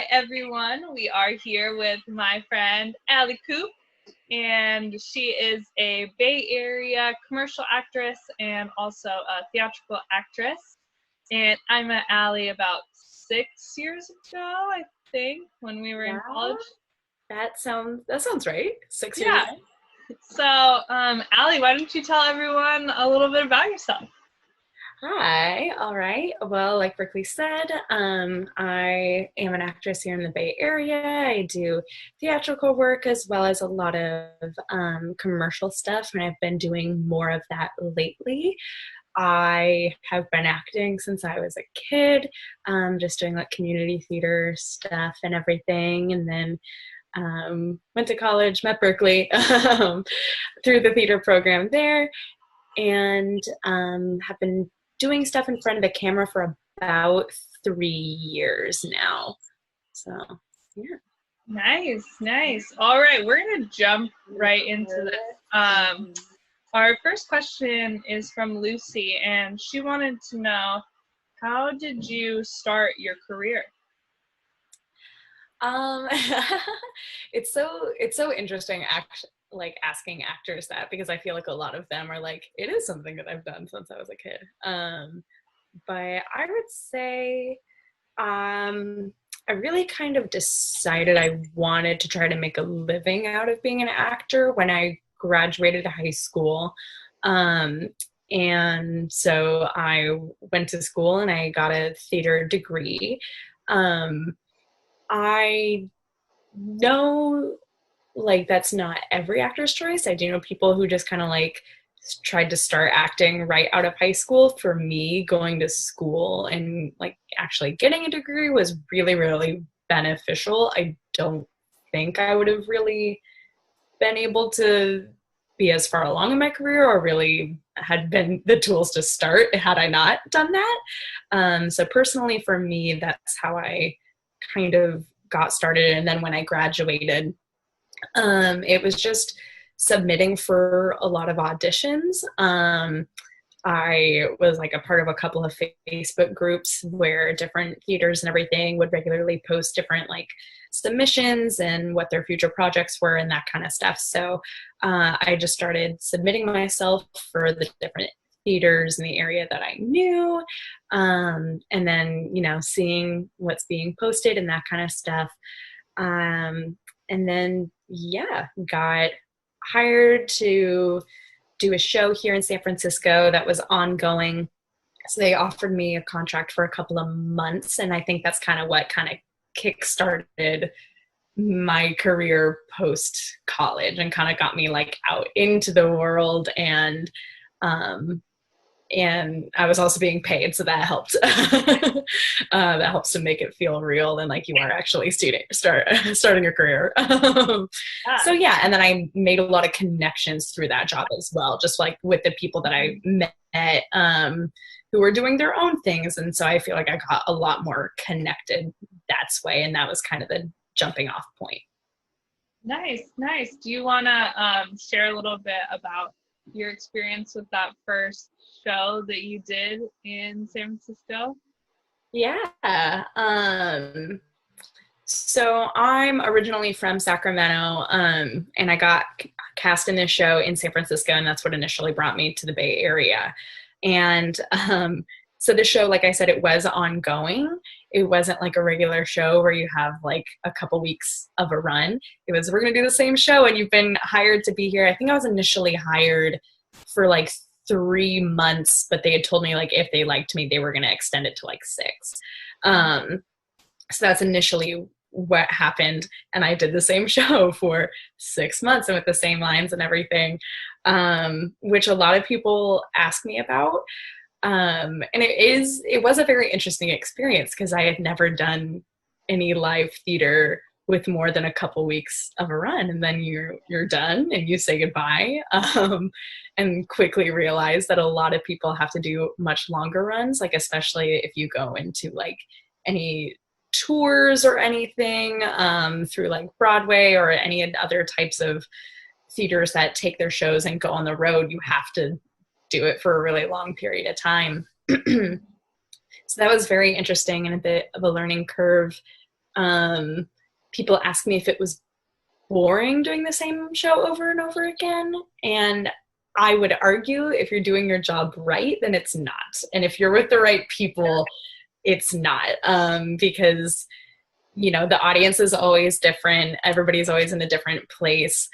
everyone. We are here with my friend Allie Coupe, and she is a Bay Area commercial actress and also a theatrical actress. And I met Allie about 6 years ago, I think, when we were in college. That sounds right. 6 years Yeah. ago. So, Allie, why don't you tell everyone a little bit about yourself? Hi. All right. Well, like Berkeley said, I am an actress here in the Bay Area. I do theatrical work as well as a lot of commercial stuff, and I've been doing more of that lately. I have been acting since I was a kid, just doing like community theater stuff and everything, and then went to college, met Berkeley through the theater program there, and have been doing stuff in front of the camera for about 3 years now. So, yeah. Nice. All right, we're going to jump right into this. Our first question is from Lucy, and she wanted to know, how did you start your career? It's so interesting asking actors that, because I feel like a lot of them are like, it is something that I've done since I was a kid. But I would say I really kind of decided I wanted to try to make a living out of being an actor when I graduated high school. And so I went to school and I got a theater degree. I know like that's not every actor's choice. I do know people who just kind of like tried to start acting right out of high school. For me, going to school and like actually getting a degree was really, really beneficial. I don't think I would have really been able to be as far along in my career or really had been the tools to start had I not done that. So personally for me, that's how I kind of got started. And then when I graduated, it was just submitting for a lot of auditions. I was like a part of a couple of Facebook groups where different theaters and everything would regularly post different like submissions and what their future projects were and that kind of stuff. So I just started submitting myself for the different theaters in the area that I knew, and then, seeing what's being posted and that kind of stuff. And then, got hired to do a show here in San Francisco that was ongoing. So they offered me a contract for a couple of months, and I think that's kind of what kind of kick-started my career post-college and kind of got me like out into the world, and I was also being paid, so that helped. That helps to make it feel real and like you are actually starting your career. So yeah, and then I made a lot of connections through that job as well, just like with the people that I met who were doing their own things, and so I feel like I got a lot more connected that way, and that was kind of the jumping off point. Nice. Do you want to share a little bit about your experience with that first show that you did in San Francisco? Yeah. So I'm originally from Sacramento, and I got cast in this show in San Francisco, and that's what initially brought me to the Bay Area. And so the show, like I said, it was ongoing. It wasn't like a regular show where you have like a couple weeks of a run. It was, we're going to do the same show and you've been hired to be here. I think I was initially hired for like 3 months, but they had told me like if they liked me, they were going to extend it to like 6. So that's initially what happened. And I did the same show for 6 months and with the same lines and everything, which a lot of people ask me about. And it was a very interesting experience because I had never done any live theater with more than a couple weeks of a run, and then you're done and you say goodbye, and quickly realize that a lot of people have to do much longer runs, like especially if you go into like any tours or anything through like Broadway or any other types of theaters that take their shows and go on the road. You have to do it for a really long period of time. So that was very interesting and a bit of a learning curve People ask me if it was boring doing the same show over and over again. And I would argue if you're doing your job right, then it's not. And if you're with the right people, it's not. Because, you know, the audience is always different. Everybody's always in a different place.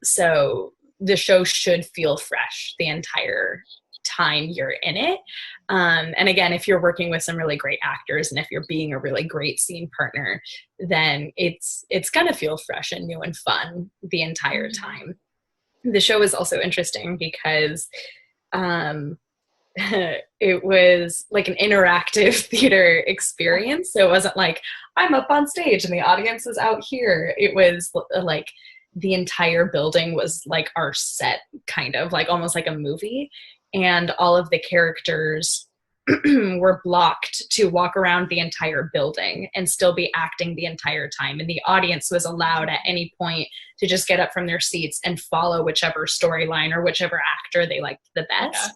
So the show should feel fresh the entire time you're in it. And again, if you're working with some really great actors and if you're being a really great scene partner, then it's gonna feel fresh and new and fun the entire time. The show is also interesting because it was like an interactive theater experience. So it wasn't like I'm up on stage and the audience is out here. It was like the entire building was like our set, kind of like almost like a movie. And all of the characters were blocked to walk around the entire building and still be acting the entire time. And the audience was allowed at any point to just get up from their seats and follow whichever storyline or whichever actor they liked the best. Yeah.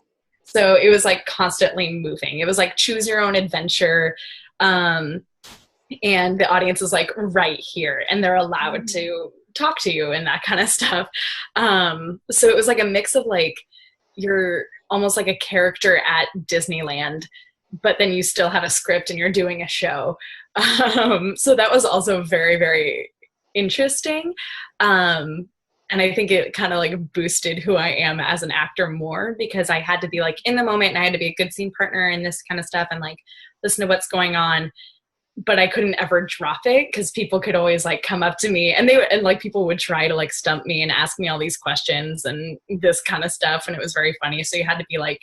So it was like constantly moving. It was like choose your own adventure. And the audience is like right here and they're allowed to talk to you and that kind of stuff. So it was like a mix of like, you're almost like a character at Disneyland, but then you still have a script and you're doing a show. So that was also very, very interesting. And I think it kind of like boosted who I am as an actor more because I had to be like in the moment and I had to be a good scene partner and this kind of stuff and like listen to what's going on. But I couldn't ever drop it because people could always like come up to me and like people would try to like stump me and ask me all these questions and this kind of stuff. And it was very funny. So you had to be like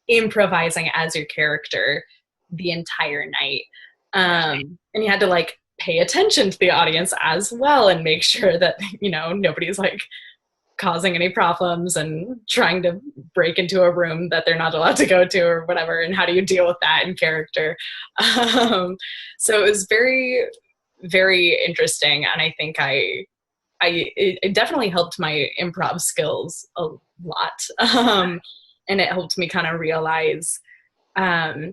improvising as your character the entire night. And you had to like pay attention to the audience as well and make sure that, you know, nobody's like causing any problems and trying to break into a room that they're not allowed to go to or whatever. And how do you deal with that in character? So it was very, very interesting. And I think it definitely helped my improv skills a lot. And it helped me kind of realize, I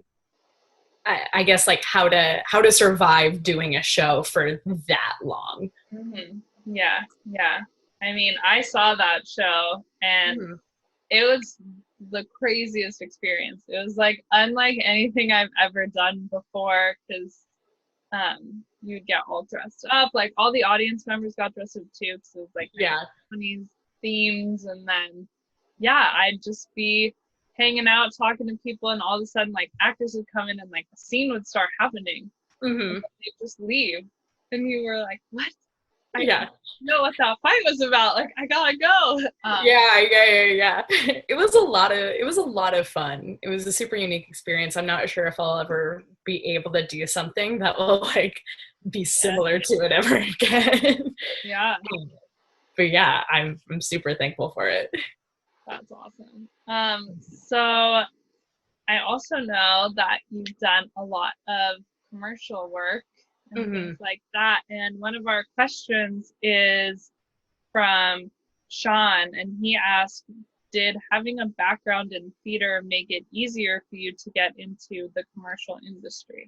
guess like how to survive doing a show for that long. Yeah. I mean, I saw that show and it was the craziest experience. It was like unlike anything I've ever done before because you'd get all dressed up. Like all the audience members got dressed up too because it was like 20s themes. And then, I'd just be hanging out, talking to people, and all of a sudden like actors would come in and like a scene would start happening. And they'd just leave. And you were like, what? I didn't know what that fight was about. Like, I gotta go. Yeah. It was a lot of fun. It was a super unique experience. I'm not sure if I'll ever be able to do something that will like be similar to it ever again. Yeah. But yeah, I'm super thankful for it. That's awesome. So I also know that you've done a lot of commercial work and things like that. And one of our questions is from Sean, and he asked, did having a background in theater make it easier for you to get into the commercial industry?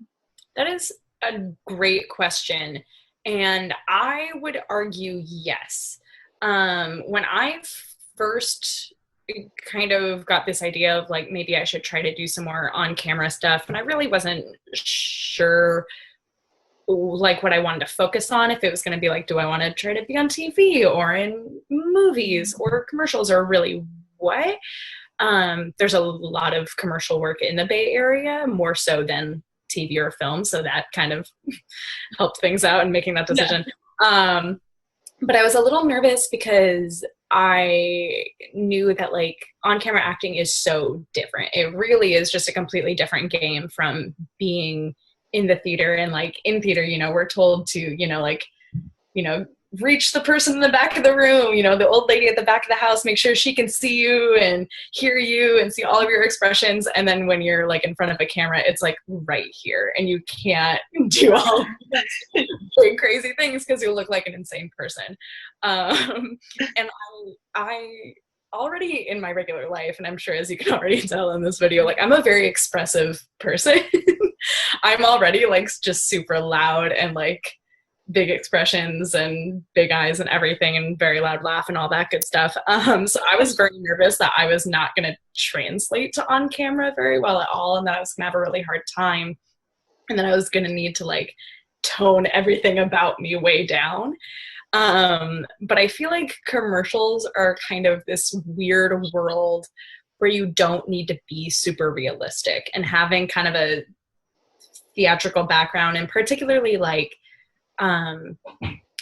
That is a great question. And I would argue yes. When I first kind of got this idea of like, maybe I should try to do some more on-camera stuff, and I really wasn't sure like what I wanted to focus on, if it was going to be like, do I want to try to be on TV or in movies or commercials or really what? There's a lot of commercial work in the Bay Area, more so than TV or film. So that kind of helped things out in making that decision. But I was a little nervous because I knew that like on-camera acting is so different. It really is just a completely different game from being in the theater. And like in theater, you know, we're told to, you know, like, you know, reach the person in the back of the room, you know, the old lady at the back of the house, make sure she can see you and hear you and see all of your expressions. And then when you're like in front of a camera, it's like right here and you can't do all big crazy things because you'll look like an insane person. And I already in my regular life, and I'm sure as you can already tell in this video, like I'm a very expressive person. I'm already like just super loud and like big expressions and big eyes and everything and very loud laugh and all that good stuff. So I was very nervous that I was not going to translate to on camera very well at all, and that I was going to have a really hard time, and then I was going to need to like tone everything about me way down. But I feel like commercials are kind of this weird world where you don't need to be super realistic, and having kind of a theatrical background, and particularly like I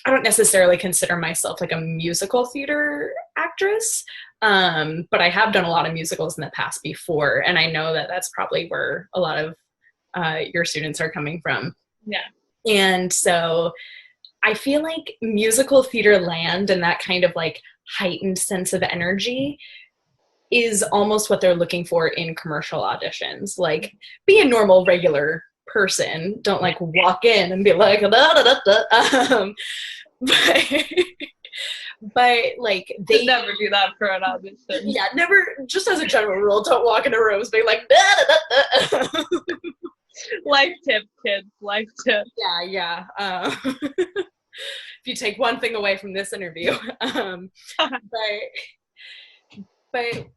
don't necessarily consider myself like a musical theater actress, but I have done a lot of musicals in the past before, and I know that that's probably where a lot of your students are coming from. Yeah. And so I feel like musical theater land and that kind of like heightened sense of energy is almost what they're looking for in commercial auditions. Like, be a normal, regular person. Don't like walk in and be like, da, da, da, da. But like they never do that for an audition. Yeah, never. Just as a general rule, don't walk into rooms being like, da, da, da, da. Life tip, kids. Life tip. Yeah. If you take one thing away from this interview, but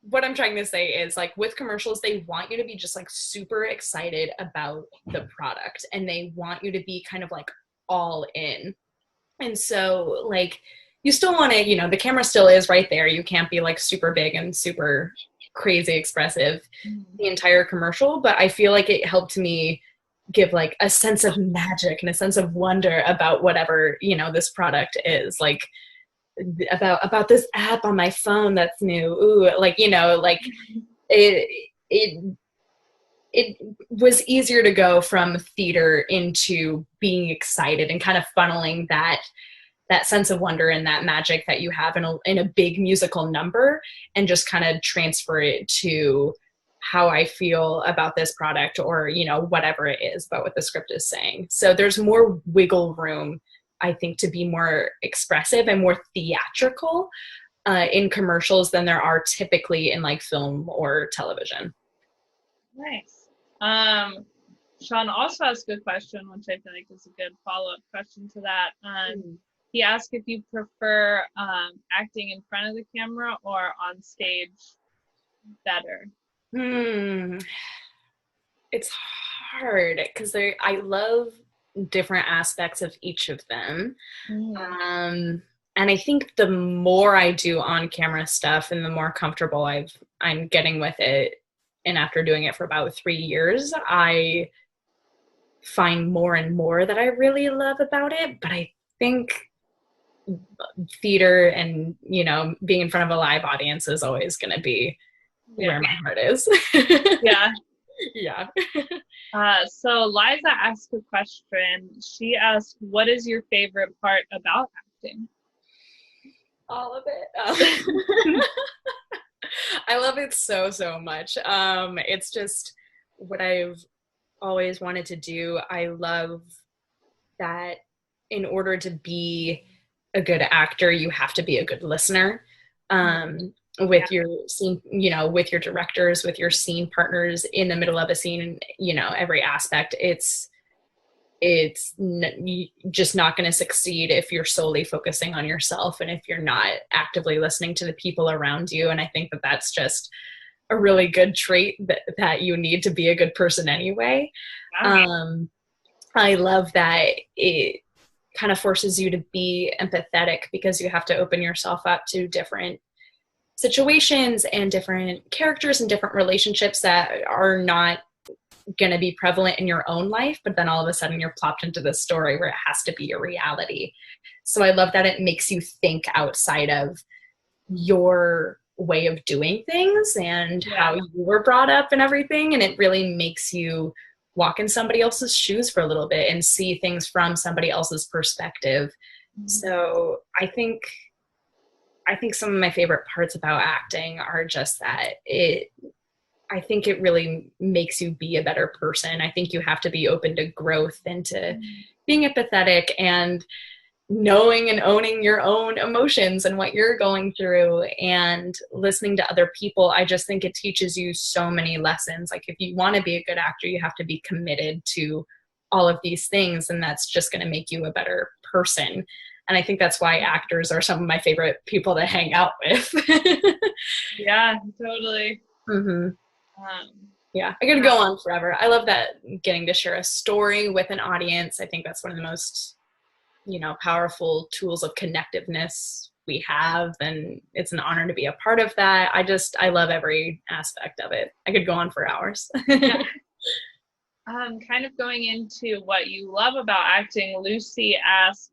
what I'm trying to say is, like, with commercials, they want you to be just like super excited about the product, and they want you to be kind of like all in. And so like you still want to, the camera still is right there. You can't be like super big and super crazy expressive the entire commercial, but I feel like it helped me give like a sense of magic and a sense of wonder about whatever, this product is, like about this app on my phone that's new. Ooh, like, like it was easier to go from theater into being excited and kind of funneling that sense of wonder and that magic that you have in a big musical number, and just kind of transfer it to how I feel about this product, or, whatever it is about what the script is saying. So there's more wiggle room, I think, to be more expressive and more theatrical in commercials than there are typically in like film or television. Nice. Sean also asked a good question, which I feel like is a good follow-up question to that. He asked if you prefer acting in front of the camera or on stage better. It's hard because I love different aspects of each of them. And I think the more I do on camera stuff and the more comfortable I'm getting with it, and after doing it for about 3 years, I find more and more that I really love about it. But I think theater and, being in front of a live audience is always going to be where my heart is. Yeah. So Liza asked a question. She asked, what is your favorite part about acting? All of it. I love it so much. It's just what I've always wanted to do. I love that in order to be a good actor, you have to be a good listener. With your scene, with your directors, with your scene partners in the middle of a scene, every aspect, it's just not going to succeed if you're solely focusing on yourself and if you're not actively listening to the people around you. And I think that that's just a really good trait that you need to be a good person anyway. I love that it kind of forces you to be empathetic, because you have to open yourself up to different situations and different characters and different relationships that are not going to be prevalent in your own life, but then all of a sudden you're plopped into this story where it has to be a reality. So I love that it makes you think outside of your way of doing things and how you were brought up and everything, and it really makes you walk in somebody else's shoes for a little bit and see things from somebody else's perspective. So I think some of my favorite parts about acting are just that I think it really makes you be a better person. I think you have to be open to growth and to being empathetic, and knowing and owning your own emotions and what you're going through and listening to other people. I just think it teaches you so many lessons. Like if you want to be a good actor, you have to be committed to all of these things, and that's just going to make you a better person. And I think that's why actors are some of my favorite people to hang out with. Yeah, totally. Mm-hmm. Yeah, I could go on forever. I love that, getting to share a story with an audience. I think that's one of the most, powerful tools of connectiveness we have, and it's an honor to be a part of that. I love every aspect of it. I could go on for hours. Yeah. Kind of going into what you love about acting, Lucy asked,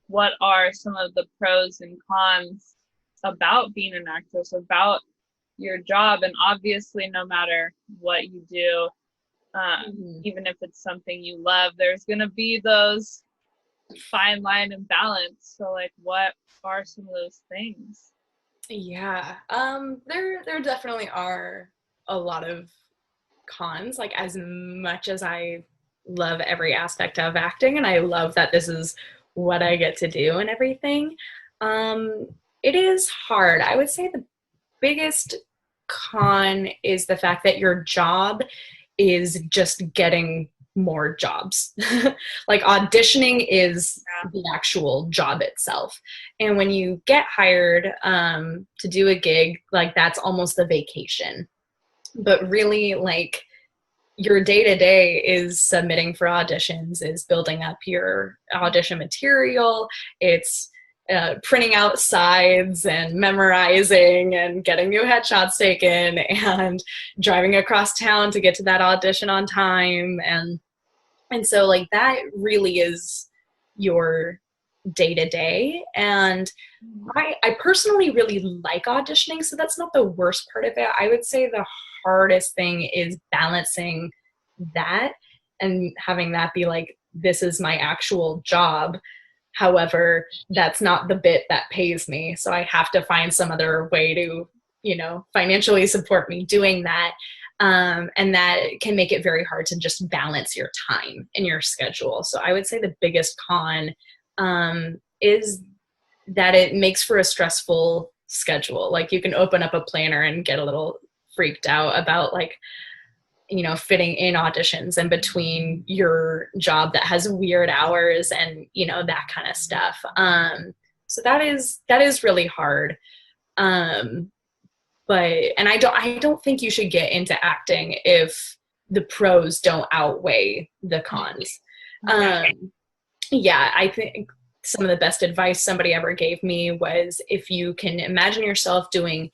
what are some of the pros and cons about being an actress, about your job? And obviously, no matter what you do, even if it's something you love, there's going to be those fine line and balance. So like, what are some of those things? Yeah, there definitely are a lot of cons. Like, as much as I love every aspect of acting and I love that this is what I get to do and everything, it is hard. I would say the biggest con is the fact that your job is just getting more jobs. Like, auditioning is the actual job itself. And when you get hired to do a gig, like, that's almost a vacation. But really, like, your day-to-day is submitting for auditions, is building up your audition material. It's printing out sides and memorizing and getting new headshots taken and driving across town to get to that audition on time. And so, like, that really is your day-to-day. And I personally really like auditioning, so that's not the worst part of it. I would say the hardest thing is balancing that and having that be like, this is my actual job. However, that's not the bit that pays me. So I have to find some other way to, financially support me doing that. And that can make it very hard to just balance your time and your schedule. So I would say the biggest con is that it makes for a stressful schedule. Like, you can open up a planner and get a little freaked out about, like, fitting in auditions and between your job that has weird hours and, that kind of stuff. So that is really hard. And I don't think you should get into acting if the pros don't outweigh the cons. Yeah, I think some of the best advice somebody ever gave me was, if you can imagine yourself doing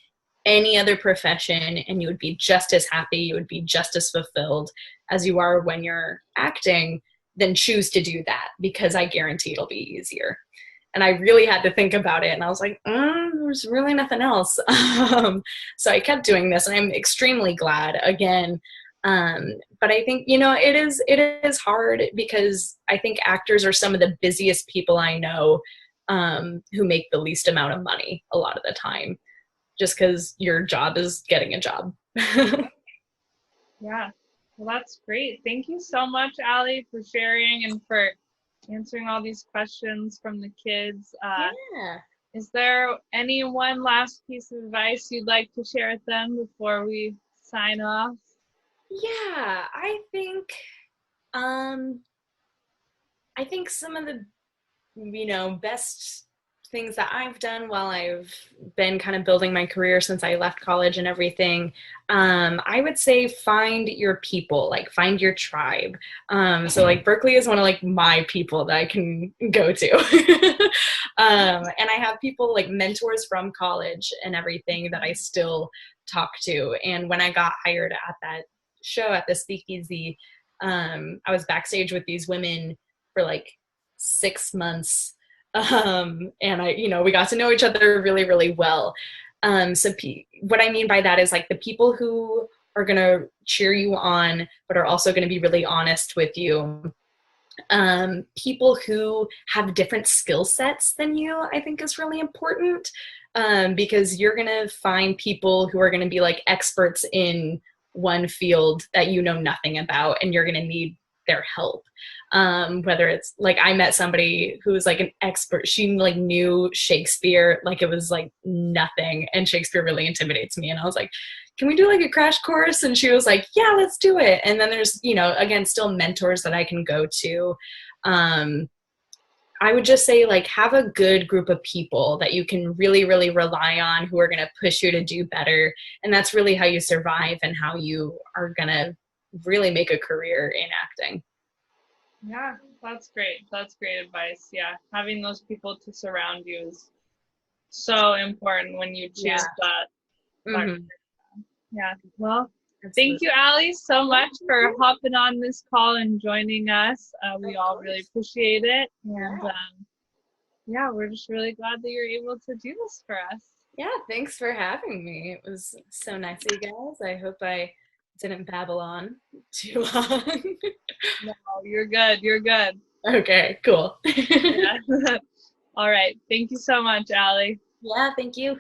any other profession and you would be just as happy, you would be just as fulfilled as you are when you're acting, then choose to do that, because I guarantee it'll be easier. And I really had to think about it, and I was like, there's really nothing else. So I kept doing this, and I'm extremely glad, again. But I think, it is hard, because I think actors are some of the busiest people I know, who make the least amount of money a lot of the time, just because your job is getting a job. Yeah, well, that's great. Thank you so much, Allie, for sharing and for answering all these questions from the kids. Is there any one last piece of advice you'd like to share with them before we sign off? Yeah, I think some of the, best things that I've done while I've been kind of building my career since I left college and everything, I would say find your people, like, find your tribe. So, like, Berkeley is one of, like, my people that I can go to. And I have people, like, mentors from college and everything that I still talk to. And when I got hired at that show at the Speakeasy, I was backstage with these women for like 6 months. And we got to know each other really, really well. So what I mean by that is, like, the people who are going to cheer you on, but are also going to be really honest with you. People who have different skill sets than you, I think, is really important. Because you're going to find people who are going to be, like, experts in one field that you know nothing about, and you're going to need their help. Whether it's like, I met somebody who was like an expert. She like knew Shakespeare like it was like nothing, and Shakespeare really intimidates me. And I was like, can we do like a crash course? And she was like, yeah, let's do it. And then there's, you know, again, still mentors that I can go to. I would just say, like, have a good group of people that you can really, really rely on, who are going to push you to do better. And that's really how you survive and how you are going to really make a career in acting. Yeah, that's great. That's great advice. Yeah, having those people to surround you is so important when you choose that. Yeah, well, thank you, Allie, so much for hopping on this call and joining us. We all really appreciate it. And yeah, we're just really glad that you're able to do this for us. Yeah, thanks for having me. It was so nice of you guys. I hope I didn't babble on too long. No, you're good. You're good. Okay, cool. Yeah. All right. Thank you so much, Allie. Yeah, thank you.